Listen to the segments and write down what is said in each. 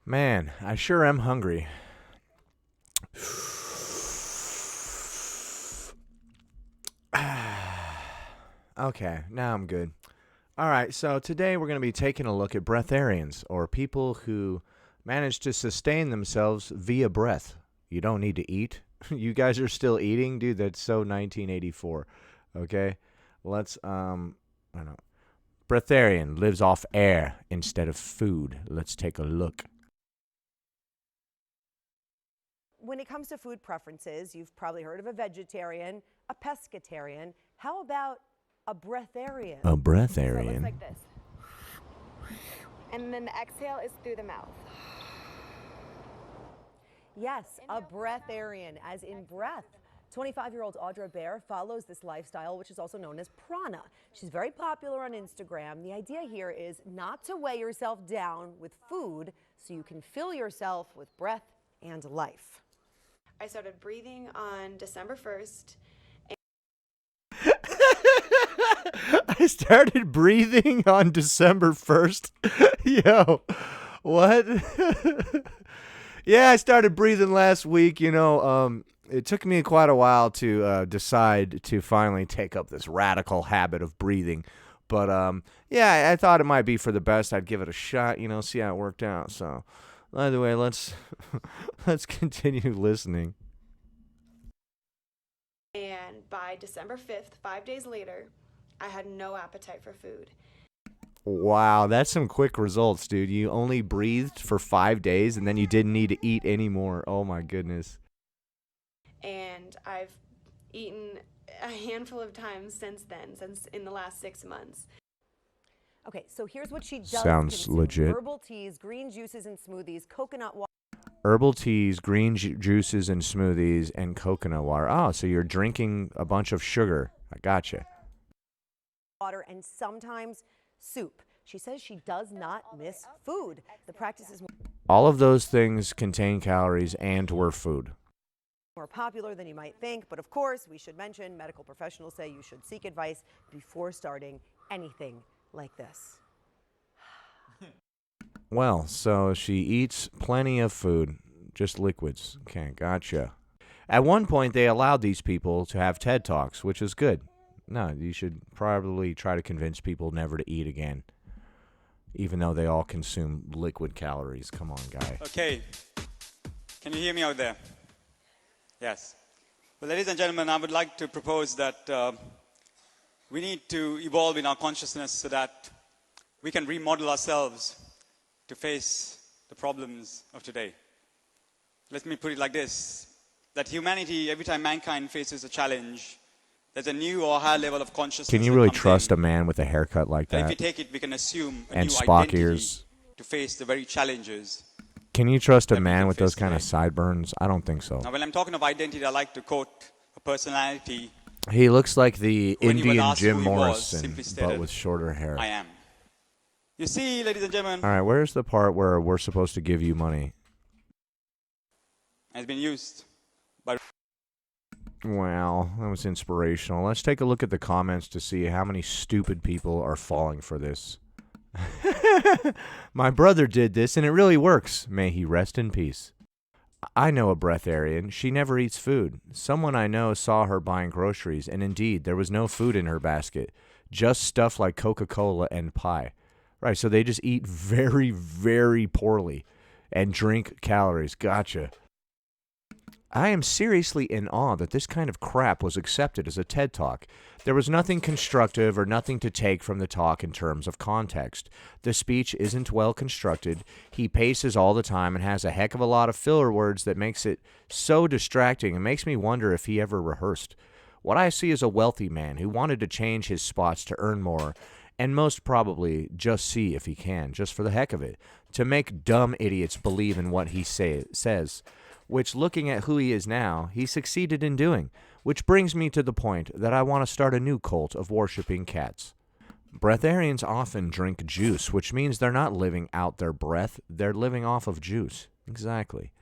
Man, I sure am hungry. Okay, now I'm good. All right, so today we're going to be taking a look at breatharians, or people who manage to sustain themselves via breath. You don't need to eat. You guys are still eating? Dude, that's so 1984. Okay? Let's, I don't know. Breatharian lives off air instead of food. Let's take a look. When it comes to food preferences, you've probably heard of a vegetarian, a pescatarian. How about a breatharian? A So it breatharian. looks like this. And then the exhale is through the mouth. Yes, a breatharian, as in breath. 25-year-old Audra Bear follows this lifestyle, which is also known as prana. She's very popular on Instagram. The idea here is not to weigh yourself down with food so you can fill yourself with breath and life. I started breathing on December 1st. I started breathing on December 1st. Yo, what? Yeah, I started breathing last week. It took me quite a while to decide to finally take up this radical habit of breathing. But, yeah, I thought it might be for the best. I'd give it a shot, see how it worked out. So, by the way, let's continue listening. And by December 5th, 5 days later, I had no appetite for food. Wow, that's some quick results, dude. You only breathed for 5 days and then you didn't need to eat anymore. Oh my goodness. And I've eaten a handful of times since then, since in the last 6 months. Okay, so here's what she does. Sounds consume. legit. Herbal teas, green juices and smoothies, coconut water. Herbal teas, green juices and smoothies, and coconut water. Oh, so you're drinking a bunch of sugar. I gotcha. Water and sometimes soup. She says she does not miss food. The practice is All of those things contain calories and were food. more popular than you might think, but of course, we should mention medical professionals say you should seek advice before starting anything like this. Well, so she eats plenty of food, just liquids. Okay, gotcha. At one point, they allowed these people to have TED Talks, which is good. No, you should probably try to convince people never to eat again, even though they all consume liquid calories. Come on, guy. Okay. Can you hear me out there? Yes. Well, ladies and gentlemen, I would like to propose that we need to evolve in our consciousness so that we can remodel ourselves to face the problems of today. Let me put it like this, that humanity, every time mankind faces a challenge, there's a new or higher level of consciousness. Can you really trust a man with a haircut like And if that? we take it, we can assume a And new Spock identity ears. to face the very challenges. Can you trust a that we man can with those face kind of today. sideburns? I don't think so. Now, when I'm talking of identity, I like to quote a personality. He looks like the When he was Indian asked Jim who he was, Morrison, simply but stated, with shorter hair. I am. You see, ladies and gentlemen, All right, where's the part where we're supposed to give you money? has been used by Wow, that was inspirational. Let's take a look at the comments to see how many stupid people are falling for this. My brother did this, and it really works. May he rest in peace. I know a breatharian. She never eats food. Someone I know saw her buying groceries, and indeed, there was no food in her basket. Just stuff like Coca-Cola and pie. Right, so they just eat very, very poorly and drink calories. Gotcha. I am seriously in awe that this kind of crap was accepted as a TED Talk. There was nothing constructive or nothing to take from the talk in terms of context. The speech isn't well constructed. He paces all the time and has a heck of a lot of filler words that makes it so distracting and makes me wonder if he ever rehearsed. What I see is a wealthy man who wanted to change his spots to earn more, and most probably just see if he can, just for the heck of it, to make dumb idiots believe in what he says. Which, looking at who he is now, he succeeded in doing, which brings me to the point that I want to start a new cult of worshipping cats. Breatharians often drink juice, which means they're not living out their breath, they're living off of juice. Exactly.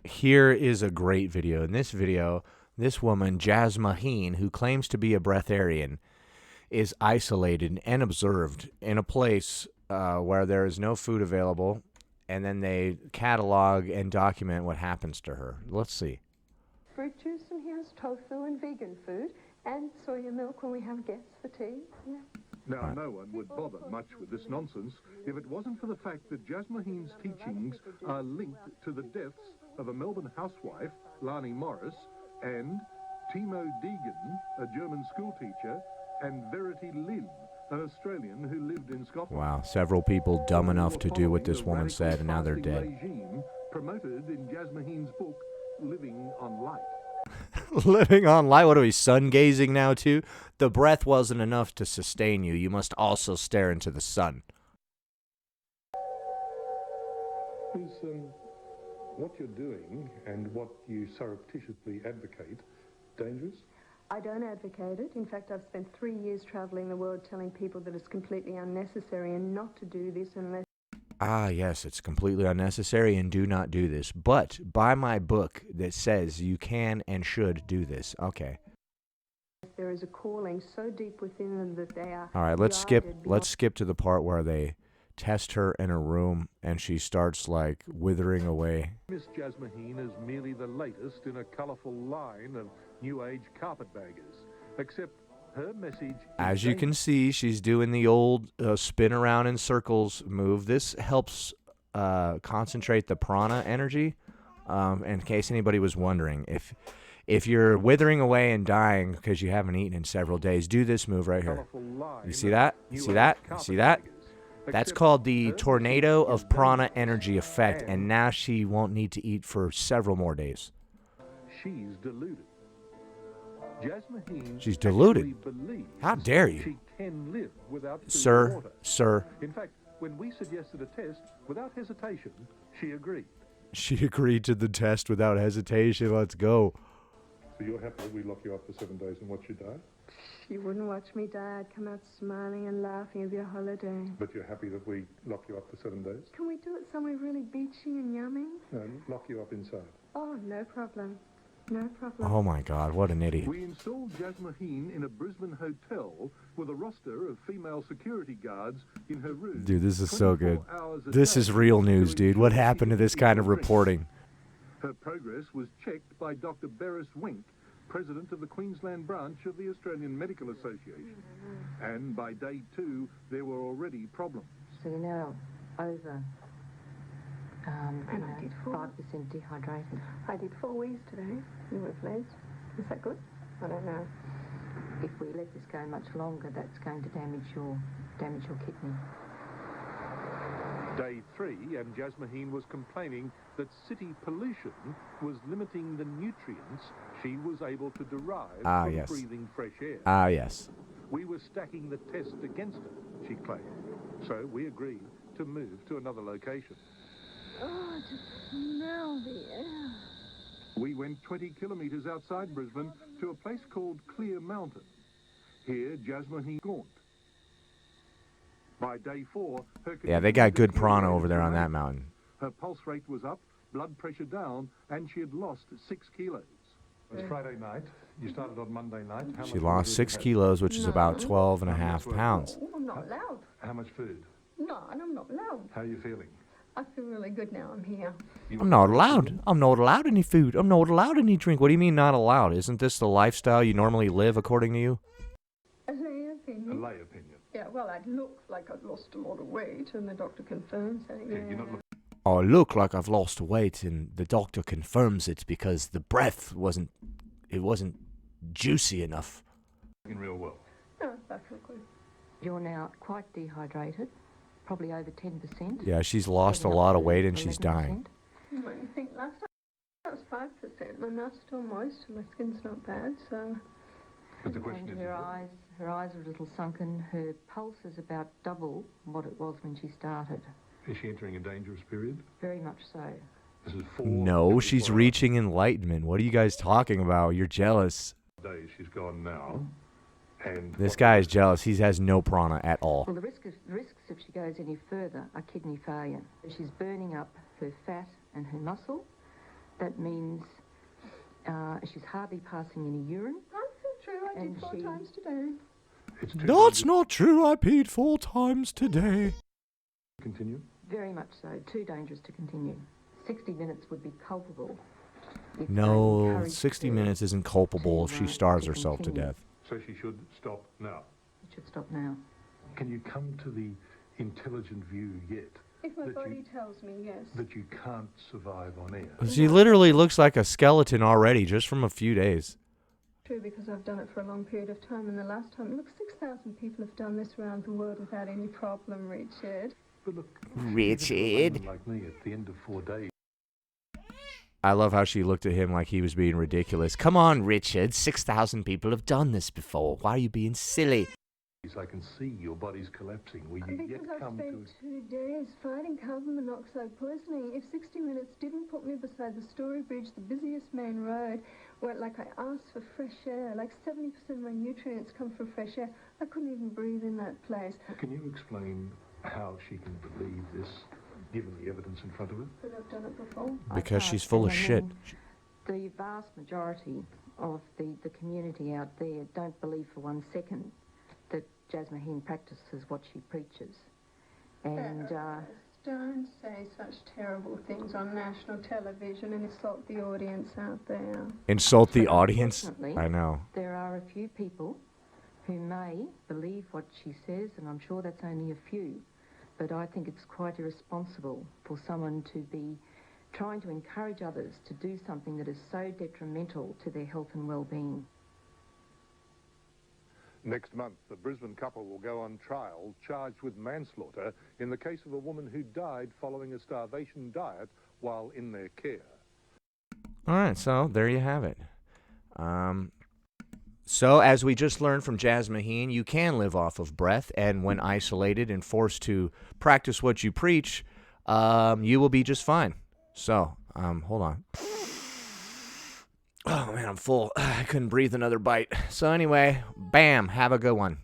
Here is a great video. In this video, this woman, Jaz Maheen, who claims to be a breatharian, is isolated and observed in a place where there is no food available, and then they catalog and document what happens to her. Let's see. Fruit juice, and here's tofu and vegan food, and soya milk when we have guests for tea. Yeah. Now, no one would bother much with this nonsense if it wasn't for the fact that Jasmuheen's teachings are linked to the deaths of a Melbourne housewife, Lani Morris, and Timo Deegan, a German schoolteacher, and Verity Lynn, an Australian who lived in Scotland. Wow, several people dumb enough to do what this woman said, and now they're dead. Regime promoted in Jasmuheen's book, Living on Light. Living on light? What are we, sun gazing now too? The breath wasn't enough to sustain you. You must also stare into the sun. Is what you're doing and what you surreptitiously advocate dangerous? I don't advocate it. In fact, I've spent 3 years travelling the world telling people that it's completely unnecessary and not to do this unless... Ah, yes, it's completely unnecessary and do not do this. But buy my book that says you can and should do this. Okay. there is a calling so deep within them that they are... All right, let's skip to the part where they test her in a room and she starts like withering away. Miss Jasmuheen is merely the latest in a colourful line of new age carpetbaggers, except her message... As you can see, she's doing the old spin around in circles move. This helps concentrate the prana energy. In case anybody was wondering, if you're withering away and dying because you haven't eaten in several days, do this move right here. You see that? You see that? You see that? That's called the tornado of prana energy effect, and now she won't need to eat for several more days. She's deluded. Jasmuheen She's deluded. believes How dare you? she can live without food Sir, and water. sir. In fact, when we suggested a test, without hesitation, she agreed. She agreed to the test without hesitation. Let's go. So you're happy that we lock you up for 7 days and watch you die? You wouldn't watch me die. I'd come out smiling and laughing of your holiday. But you're happy that we lock you up for 7 days? Can we do it somewhere really beachy and yummy? No, lock you up inside. Oh, no problem. No problem. Oh my God, what an idiot. We installed Jasmuheen in a Brisbane hotel with a roster of female security guards in her room. Dude, this is so good. 24 hours a This day is real to news, dude. ensure What she happened to this could kind eat of and drink. reporting? Her progress was checked by Dr. Beres Wenk, President of the Queensland branch of the Australian Medical Association. And by day 2, there were already problems. So you're now over And I did 5% dehydrated. I did 4 weeks today. You were pleased. Is that good? I don't know. If we let this go much longer, that's going to damage your kidney. Day 3, and Jasmuheen was complaining that city pollution was limiting the nutrients she was able to derive from yes. breathing fresh air. Ah, yes. We were stacking the test against her, she claimed. So we agreed to move to another location. Oh, just smell the air. We went 20 kilometres outside Brisbane to a place called Clear Mountain. Here, Jasmuheen gaunt. By day 4, her Yeah, they got good prana condition over there on that deteriorated. mountain. Her pulse rate was up, blood pressure down, and she had lost 6 kilos. It was Friday night. You started on Monday night. How She much lost food 6 did you kilos, which is about 12 and a half pounds. Oh, I'm not allowed. have? How much food? No, and I'm not allowed. How are you feeling? I feel really good now I'm here. I'm not allowed. I'm not allowed any food. I'm not allowed any drink. What do you mean not allowed? Isn't this the lifestyle you normally live according to you? A lay A opinion. lay opinion. Yeah, well, I'd look like I'd lost a lot of weight, and the doctor confirms that. Yeah. You're not looking I look like I've lost weight, and the doctor confirms it's because the breath wasn't juicy enough. real well. No, I feel good. You're now quite dehydrated, probably over 10%. Yeah, she's lost a lot of weight and she's dying. What do you think? Last time that was 5%. My mouth's still moist, and my skin's not bad, so... But the question And is, her eyes are a little sunken. Her pulse is about double what it was when she started. is she entering a dangerous period? Very much so. This is 4 No, she's 24 reaching enlightenment. What are you guys talking about? You're jealous. days she's gone now. And This guy is jealous. He has no prana at all. Well, the risks if she goes any further are kidney failure. She's burning up her fat and her muscle. That means she's hardly passing any urine. That's true. I did And 4 she- times today. it's too That's good not true. I peed 4 times today. to continue. Very much so. Too dangerous to continue. 60 minutes would be culpable. If they No, encouraged 60 her minutes isn't culpable if to, she starves to herself to continue. death. So she should stop now. It should stop now. Can you come to the intelligent view yet If my that body tells me yes. that you can't survive on air? She literally looks like a skeleton already just from a few days. True, because I've done it for a long period of time, and the last time, look, 6,000 people have done this around the world without any problem, Richard. But look, Richard. even for a layman like me, at the end of 4 days, I love how she looked at him like he was being ridiculous. Come on, Richard. 6,000 people have done this before. Why are you being silly? I can see your body's collapsing. Will you yet Because I've come spent to... 2 days fighting carbon monoxide poisoning. If 60 Minutes didn't put me beside the Story Bridge, the busiest main road, where like I asked for fresh air, like 70% of my nutrients come from fresh air, I couldn't even breathe in that place. Can you explain how she can believe this, given the evidence in front of her? But I've done it before. Because I she's can't, full of and I shit. mean, the vast majority of the community out there don't believe for 1 second that Jasmine practices what she preaches. And Don't say such terrible things on national television and insult the audience out there. Insult the But audience? unfortunately, I know. there are a few people who may believe what she says, and I'm sure that's only a few, but I think it's quite irresponsible for someone to be trying to encourage others to do something that is so detrimental to their health and well-being. Next month, the Brisbane couple will go on trial, charged with manslaughter in the case of a woman who died following a starvation diet while in their care. All right, so there you have it. So as we just learned from Jasmine, you can live off of breath, and when isolated and forced to practice what you preach, you will be just fine. So, hold on. Oh, man, I'm full. I couldn't breathe another bite. So anyway, bam, have a good one.